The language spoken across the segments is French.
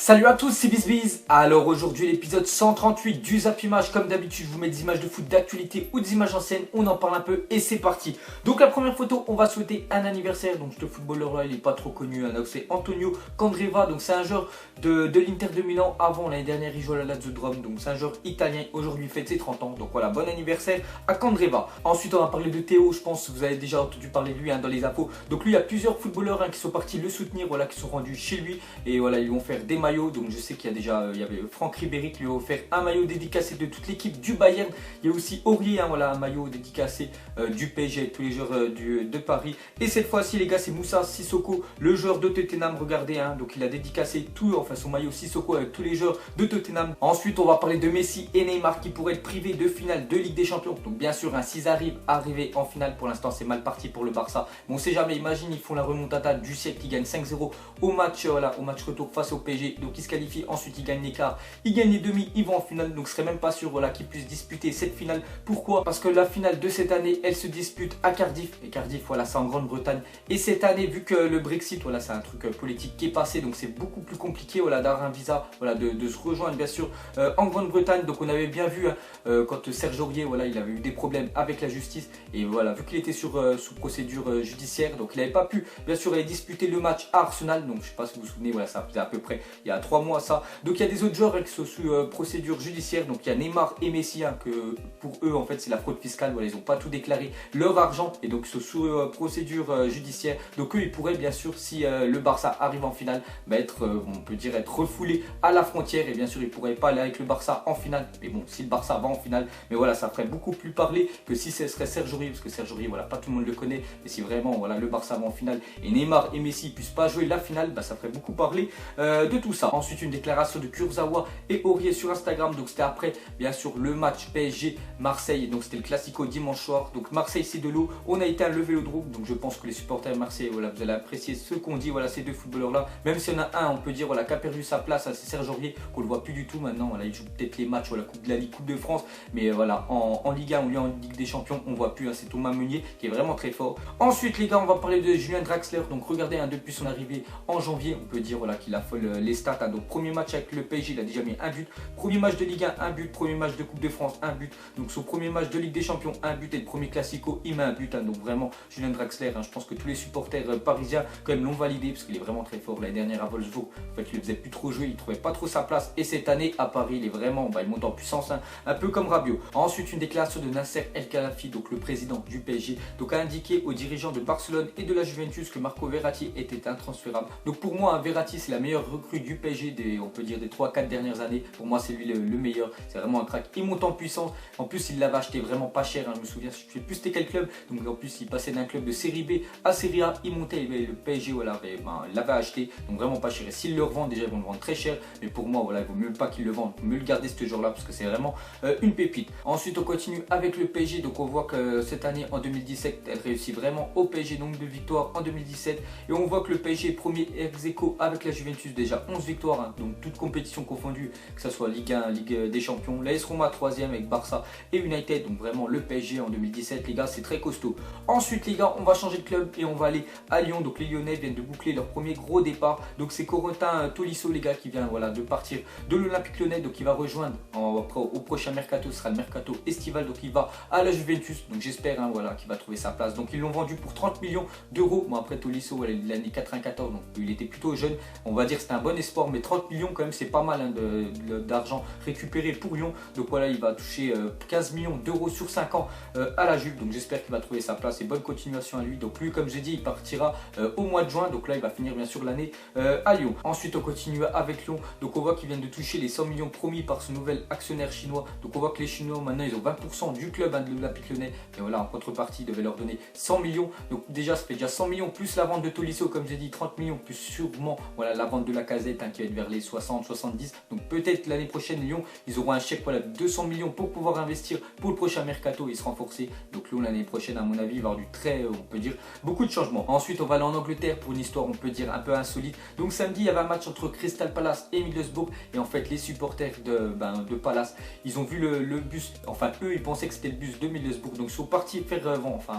Salut à tous, c'est BizBiz. Alors aujourd'hui l'épisode 138 du Zap Image. Comme d'habitude je vous mets des images de foot d'actualité ou des images anciennes, on en parle un peu et c'est parti. Donc la première photo, on va souhaiter un anniversaire. Donc ce footballeur là il est pas trop connu, hein. C'est Antonio Candreva. Donc c'est un joueur de l'Inter de Milan. Avant l'année dernière il jouait à la Lazio de Rome. Donc c'est un joueur italien, aujourd'hui il fête ses 30 ans. Donc voilà, bon anniversaire à Candreva. Ensuite on va parler de Théo, je pense que vous avez déjà entendu parler de lui dans les infos. Donc lui il y a plusieurs footballeurs qui sont partis le soutenir, voilà, qui sont rendus chez lui. Et voilà, ils vont faire des maillots. Donc je sais qu'il y a déjà, il y avait Franck Ribéry qui lui a offert un maillot dédicacé de toute l'équipe du Bayern. Il y a aussi Aurier, voilà, un maillot dédicacé du PSG, tous les joueurs de Paris. Et cette fois-ci les gars, c'est Moussa Sissoko, le joueur de Tottenham. Regardez, donc il a dédicacé tout, enfin son maillot Sissoko avec tous les joueurs de Tottenham. Ensuite on va parler de Messi et Neymar qui pourraient être privés de finale de Ligue des Champions. Donc bien sûr, s'ils arrivent à arriver en finale, pour l'instant c'est mal parti pour le Barça. Mais on sait jamais, imagine ils font la remontada du siècle, ils gagnent 5-0 au match, voilà, au match retour face au PSG. Donc ils se qualifient, ensuite ils gagnent l'écart, ils gagnent les demi, ils vont en finale. Donc je serais même pas sûr, voilà, qu'ils puissent disputer cette finale. Pourquoi? Parce que la finale de cette année elle se dispute à Cardiff. Et Cardiff, voilà, c'est en Grande-Bretagne. Et cette année, vu que le Brexit, voilà, c'est un truc politique qui est passé, donc c'est beaucoup plus compliqué, voilà, d'avoir un visa, voilà, de se rejoindre bien sûr en Grande-Bretagne. Donc on avait bien vu quand Serge Aurier, voilà, il avait eu des problèmes avec la justice. Et voilà, vu qu'il était sous procédure judiciaire, donc il n'avait pas pu bien sûr aller disputer le match à Arsenal. Donc je sais pas si vous vous souvenez, voilà, ça faisait à peu près il y a 3 mois ça. Donc il y a des autres joueurs qui sont sous procédure judiciaire. Donc il y a Neymar et Messi, que pour eux en fait c'est la fraude fiscale, voilà, ils n'ont pas tout déclaré leur argent et donc ils sont sous procédure judiciaire. Donc eux ils pourraient bien sûr, si le Barça arrive en finale, être, on peut dire, être refoulés à la frontière. Et bien sûr ils pourraient pas aller avec le Barça en finale. Mais bon, si le Barça va en finale, mais voilà, ça ferait beaucoup plus parler que si ce serait Serge Aurier, parce que Serge Aurier, voilà, pas tout le monde le connaît. Mais si vraiment, voilà, le Barça va en finale et Neymar et Messi puissent pas jouer la finale, ça ferait beaucoup parler de tout ça. Ensuite une déclaration de Kurzawa et Aurier sur Instagram. Donc c'était après bien sûr le match PSG Marseille. Donc c'était le classico dimanche soir. Donc Marseille c'est de l'eau, on a éteint le Vélodrome. Donc je pense que les supporters Marseille, voilà, vous allez apprécier ce qu'on dit, voilà, ces deux footballeurs là. Même s'il y en a un, on peut dire, voilà, qui a perdu sa place, c'est Serge Aurier, qu'on le voit plus du tout maintenant. Voilà, il joue peut-être les matchs, voilà, Coupe de la Ligue, Coupe de France, mais voilà, en Ligue 1 ou en Ligue des Champions on voit plus, c'est Thomas Meunier qui est vraiment très fort. Ensuite les gars, on va parler de Julian Draxler. Donc regardez, depuis son arrivée en janvier, on peut dire, voilà, qu'il affole les stats. Donc premier match avec le PSG, il a déjà mis un but. Premier match de Ligue 1, un but. Premier match de Coupe de France, un but. Donc son premier match de Ligue des Champions, un but. Et le premier classico, il met un but. Donc vraiment, Julian Draxler, je pense que tous les supporters parisiens quand même l'ont validé, parce qu'il est vraiment très fort. L'année dernière à Wolfsburg, en fait, il ne faisait plus trop jouer, il trouvait pas trop sa place. Et cette année à Paris, il est vraiment, il monte en puissance, un peu comme Rabiot. Ensuite une déclaration de Nasser El Khelaifi, donc le président du PSG, donc a indiqué aux dirigeants de Barcelone et de la Juventus que Marco Verratti était intransférable. Donc pour moi, Verratti c'est la meilleure recrue du PSG on peut dire des 3-4 dernières années. Pour moi c'est lui le meilleur, c'est vraiment un crack. Il monte en puissance, en plus il l'avait acheté vraiment pas cher, je me souviens, je sais plus c'était quel club. Donc en plus il passait d'un club de série B à série A, il montait, le PSG, voilà, l'avait acheté, donc vraiment pas cher. Et s'ils le revendent, déjà ils vont le vendre très cher, mais pour moi voilà, il vaut mieux pas qu'ils le vendent, mieux le garder ce jour là, parce que c'est vraiment une pépite. Ensuite on continue avec le PSG. Donc on voit que cette année en 2017 elle réussit vraiment au PSG, nombre de victoires en 2017, et on voit que le PSG est premier ex-aequo avec la Juventus, déjà 11 victoires, donc toutes compétitions confondues, que ce soit Ligue 1, Ligue des Champions. L'AS Roma 3e avec Barça et United. Donc vraiment le PSG en 2017 les gars, c'est très costaud. Ensuite les gars, on va changer de club et on va aller à Lyon. Donc les Lyonnais viennent de boucler leur premier gros départ. Donc c'est Corentin Tolisso les gars qui vient, voilà, de partir de l'Olympique Lyonnais. Donc il va rejoindre au prochain mercato, ce sera le mercato estival. Donc il va à la Juventus. Donc j'espère, voilà, qu'il va trouver sa place. Donc ils l'ont vendu pour 30 millions d'euros. Bon après Tolisso, voilà, l'année 94, donc il était plutôt jeune, on va dire que c'était un bon espoir, mais 30 millions quand même c'est pas mal d'argent récupéré pour Lyon. Donc voilà, il va toucher 15 millions d'euros sur 5 ans à la Juve. Donc j'espère qu'il va trouver sa place et bonne continuation à lui. Donc lui, comme j'ai dit, il partira au mois de juin. Donc là il va finir bien sûr l'année à Lyon. Ensuite on continue avec Lyon. Donc on voit qu'ils viennent de toucher les 100 millions promis par ce nouvel actionnaire chinois. Donc on voit que les Chinois maintenant ils ont 20% du club de l'Olympique Lyonnais. Et voilà, en contrepartie, ils devaient leur donner 100 millions. Donc déjà ça fait déjà 100 millions plus la vente de Tolisso, comme j'ai dit, 30 millions plus sûrement, voilà, la vente de la Lacazette, qui va être vers les 60-70. Donc peut-être l'année prochaine Lyon, ils auront un chèque, voilà, de 200 millions pour pouvoir investir pour le prochain mercato et se renforcer. Donc Lyon l'année prochaine, à mon avis, il va y avoir du très, on peut dire, beaucoup de changements. Ensuite on va aller en Angleterre pour une histoire, on peut dire, un peu insolite. Donc samedi il y avait un match entre Crystal Palace et Middlesbrough, et en fait les supporters de Palace, ils ont vu le bus, enfin eux ils pensaient que c'était le bus de Middlesbrough. Donc ils sont partis faire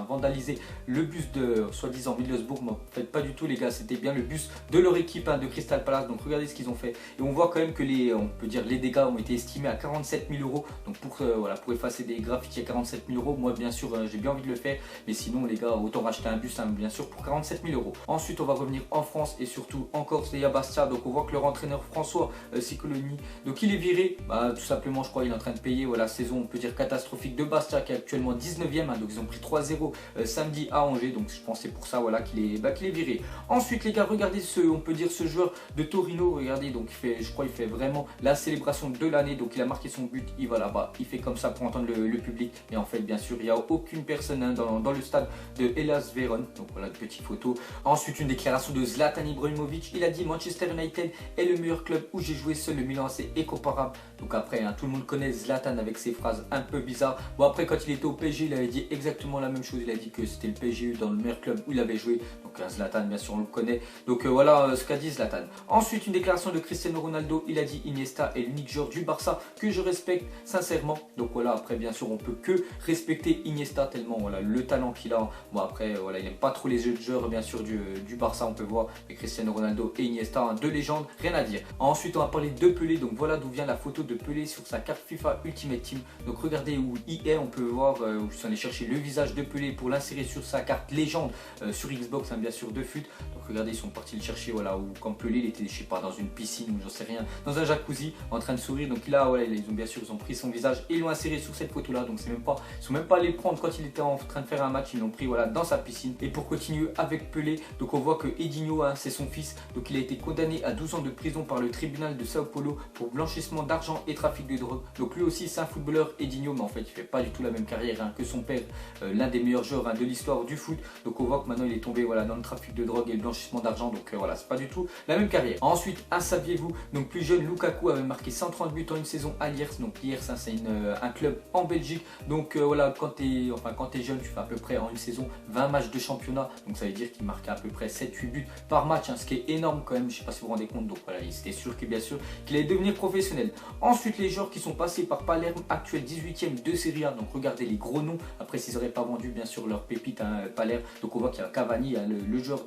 vandaliser le bus de soi-disant Middlesbrough. Mais en fait pas du tout les gars, c'était bien le bus de leur équipe, de Crystal Palace. Donc regardez ce qu'ils ont fait. Et on voit quand même que on peut dire les dégâts ont été estimés à 47 000 euros. Donc voilà, pour effacer des graffitis à 47 000 euros, moi bien sûr j'ai bien envie de le faire. Mais sinon les gars, autant racheter un bus hein, bien sûr pour 47 000 euros. Ensuite on va revenir en France et surtout en Corse et à Bastia. Donc on voit que leur entraîneur François Cicoloni, donc il est viré. Tout simplement je crois il est en train de payer la saison on peut dire catastrophique de Bastia qui est actuellement 19e. Hein, donc ils ont pris 3-0 samedi à Angers. Donc je pense c'est pour ça voilà, qu'il est viré. Ensuite les gars, regardez on peut dire ce joueur de Torino. Regardez, donc je crois il fait vraiment la célébration de l'année. Donc il a marqué son but, il va là-bas, il fait comme ça pour entendre le public. Et en fait bien sûr il n'y a aucune personne hein, dans le stade de Hellas Vérone. Donc voilà une petite photo. Ensuite une déclaration de Zlatan Ibrahimovic. Il a dit Manchester United est le meilleur club où j'ai joué, seul le Milan AC est comparable. Donc après hein, tout le monde connaît Zlatan avec ses phrases un peu bizarres. Bon après quand il était au PSG il avait dit exactement la même chose. Il a dit que c'était le PSG dans le meilleur club où il avait joué. Donc Zlatan bien sûr on le connaît. Donc voilà ce qu'a dit Zlatan. Ensuite une déclaration de Cristiano Ronaldo. Il a dit Iniesta est l'unique joueur du Barça que je respecte sincèrement. Donc voilà, après bien sûr on peut que respecter Iniesta tellement voilà le talent qu'il a. Bon après voilà, il n'aime pas trop les jeux de joueurs bien sûr du Barça, on peut voir. Mais Cristiano Ronaldo et Iniesta hein, deux légendes, rien à dire. Ensuite on va parler de Pelé. Donc voilà d'où vient la photo de Pelé sur sa carte FIFA Ultimate Team. Donc regardez où il est, on peut voir où je suis allé chercher le visage de Pelé pour l'insérer sur sa carte légende sur Xbox hein, bien sûr de FUT. Donc regardez, ils sont partis le chercher voilà, où quand Pelé il était je sais pas dans une piscine ou j'en sais rien, dans un jacuzzi en train de sourire. Donc là voilà, ils ont bien sûr ils ont pris son visage et ils l'ont inséré sur cette photo là. Donc c'est même pas, ils sont même pas allés prendre quand il était en train de faire un match, ils l'ont pris voilà dans sa piscine. Et pour continuer avec Pelé, donc on voit que Edinho hein, c'est son fils. Donc il a été condamné à 12 ans de prison par le tribunal de Sao Paulo pour blanchissement d'argent et trafic de drogue. Donc lui aussi c'est un footballeur Edinho, mais en fait il fait pas du tout la même carrière hein, que son père, l'un des meilleurs joueurs hein, de l'histoire du foot. Donc on voit que maintenant il est tombé voilà dans le trafic de drogue et le blanchissement d'argent. Donc voilà, c'est pas du tout la même carrière. Ensuite, saviez-vous, donc plus jeune, Lukaku avait marqué 130 buts en une saison à Lierse. Donc Lierse, hein, c'est un club en Belgique. Donc voilà, quand tu es jeune, tu fais à peu près en une saison 20 matchs de championnat. Donc ça veut dire qu'il marquait à peu près 7-8 buts par match, hein, ce qui est énorme quand même. Je sais pas si vous vous rendez compte. Donc voilà, c'était sûr que bien sûr qu'il allait devenir professionnel. Ensuite, les joueurs qui sont passés par Palerme, actuel 18e de Serie A. Donc regardez les gros noms. Après, s'ils n'auraient pas vendu bien sûr leur pépite hein, Palerme. Donc on voit qu'il y a Cavani, il y a le joueur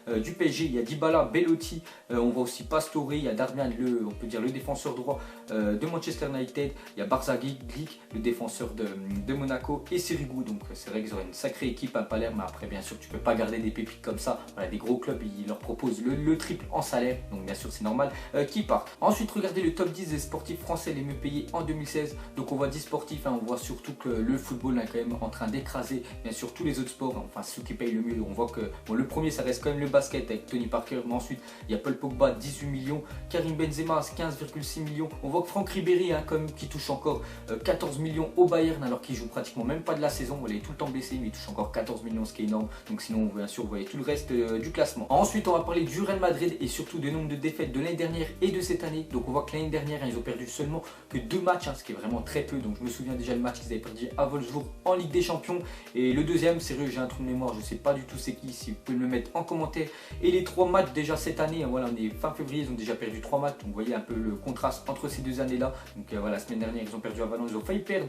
du PSG, il y a Dybala, Belotti, on voit aussi Pastore, il y a Darmian, on peut dire le défenseur droit de Manchester United, il y a Glick, le défenseur de Monaco, et Sirigu. Donc c'est vrai qu'ils auraient une sacrée équipe à Palerme, mais après bien sûr tu peux pas garder des pépites comme ça. Voilà, des gros clubs ils leur proposent le triple en salaire, donc bien sûr c'est normal qu'ils partent. Ensuite regardez le top 10 des sportifs français les mieux payés en 2016. Donc on voit 10 sportifs, hein, on voit surtout que le football est quand même en train d'écraser bien sûr tous les autres sports, hein, enfin ceux qui payent le mieux. On voit que bon, le premier ça reste quand même le basket avec Tony Parker, mais ensuite il y a Paul Pogba 18 millions, Karim Benzema 15,6 millions. On voit que Franck Ribéry hein, comme, qui touche encore 14 millions au Bayern alors qu'il joue pratiquement même pas de la saison. Il est tout le temps blessé mais il touche encore 14 millions, ce qui est énorme. Donc sinon bien sûr vous voyez tout le reste du classement. Ensuite on va parler du Real Madrid et surtout du nombre de défaites de l'année dernière et de cette année. Donc on voit que l'année dernière hein, ils ont perdu seulement que 2 matchs, hein, ce qui est vraiment très peu. Donc je me souviens déjà le match qu'ils avaient perdu à Wolfsburg en Ligue des Champions. Et le deuxième, sérieux j'ai un trou de mémoire, je sais pas du tout c'est qui, si vous pouvez me le mettre en commentaire. Et les 3 matchs déjà cette année, hein, voilà on est fin février, ils ont déjà perdu 3 matchs. Donc vous voyez un peu le contraste entre ces deux années là. Donc voilà, la semaine dernière ils ont perdu à Valence, ils ont failli perdre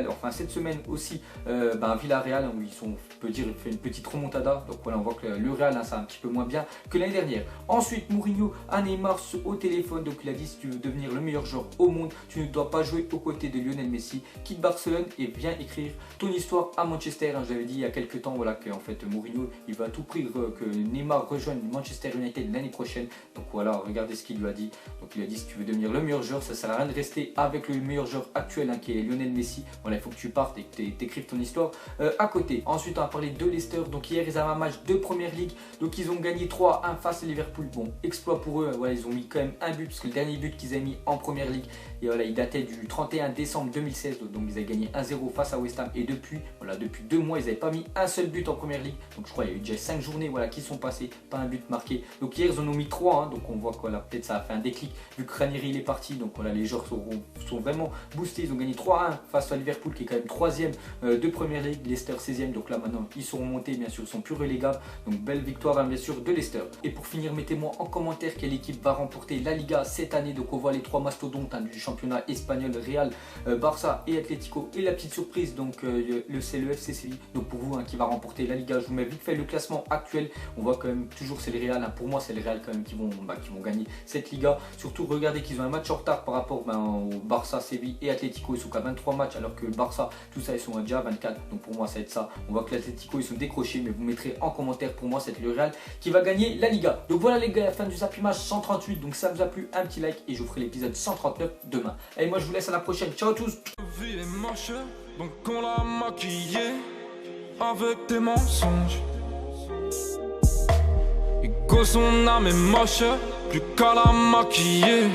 enfin cette semaine aussi Villarreal, hein, où ils sont, on peut dire, fait une petite remontada. Donc voilà, on voit que le Real hein, c'est un petit peu moins bien que l'année dernière. Ensuite Mourinho a Neymar au téléphone. Donc il a dit si tu veux devenir le meilleur joueur au monde, tu ne dois pas jouer aux côtés de Lionel Messi. Quitte Barcelone et viens écrire ton histoire à Manchester. Hein, j'avais dit il y a quelques temps voilà, que en fait, Mourinho il va à tout prix que Neymar rejoigne Manchester United l'année prochaine. Donc voilà, regardez ce qu'il lui a dit. Donc il a dit si tu veux devenir le meilleur joueur, ça sert à rien de rester avec le meilleur joueur actuel hein, qui est Lionel Messi. Voilà, il faut que tu partes et que tu écrives ton histoire à côté. Ensuite on va parler de Leicester. Donc hier ils avaient un match de Première Ligue. Donc ils ont gagné 3-1 face à Liverpool. Bon, exploit pour eux. Voilà, ils ont mis quand même un but parce que le dernier but qu'ils avaient mis en Première Ligue, et voilà, il datait du 31 décembre 2016. Donc ils avaient gagné 1-0 face à West Ham. Et depuis, voilà, depuis 2 mois, ils n'avaient pas mis un seul but en Première Ligue. Donc je crois qu'il y a eu déjà 5 journées voilà, qui sont passées, pas un but marqué. Donc hier ils en ont mis 3. Hein, donc on voit que voilà, peut-être ça a fait un déclic vu que Ranieri il est parti. Donc voilà, les joueurs sont vraiment boostés. Ils ont gagné 3-1 face à Liverpool qui est quand même 3e de Première Ligue. Leicester 16e. Donc là maintenant ils sont remontés, bien sûr, ils sont plus relégables. Donc belle victoire hein, bien sûr de Leicester. Et pour finir, mettez-moi en commentaire quelle équipe va remporter la Liga cette année. Donc on voit les 3 mastodontes hein, du championnat espagnol, Real, Barça et Atlético. Et la petite surprise, donc c'est le FC Séville. Donc pour vous hein, qui va remporter la Liga, je vous mets vite fait le classement actuel. On voit quand même toujours c'est le Real. Hein. Pour moi c'est le Real quand même qu'ils vont gagner cette Liga. Surtout regardez qu'ils ont un match en retard par rapport au Barça, Séville et Atlético. Ils sont qu'à 23 matchs alors que le Barça, tout ça, ils sont déjà à 24. Donc pour moi ça va être ça. On voit que l'Atlético ils sont décrochés, mais vous mettrez en commentaire pour moi c'est le Real qui va gagner la Liga. Donc voilà les gars, la fin du Zappy Match 138. Donc ça vous a plu, un petit like et je vous ferai l'épisode 139 demain. Allez, moi je vous laisse à la prochaine. Ciao à tous. Vie est moche, donc on l'a maquillée avec des mensonges. Et que son âme est moche, plus qu'à la maquiller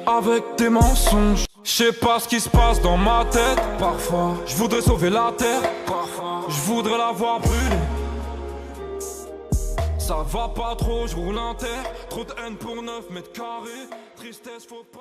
avec des mensonges. Je sais pas ce qui se passe dans ma tête. Parfois, je voudrais sauver la terre. Parfois, je voudrais la voir brûler. Ça va pas trop, je roule un terre. Trop de haine pour 9 mètres carrés. Tristesse, faut pas.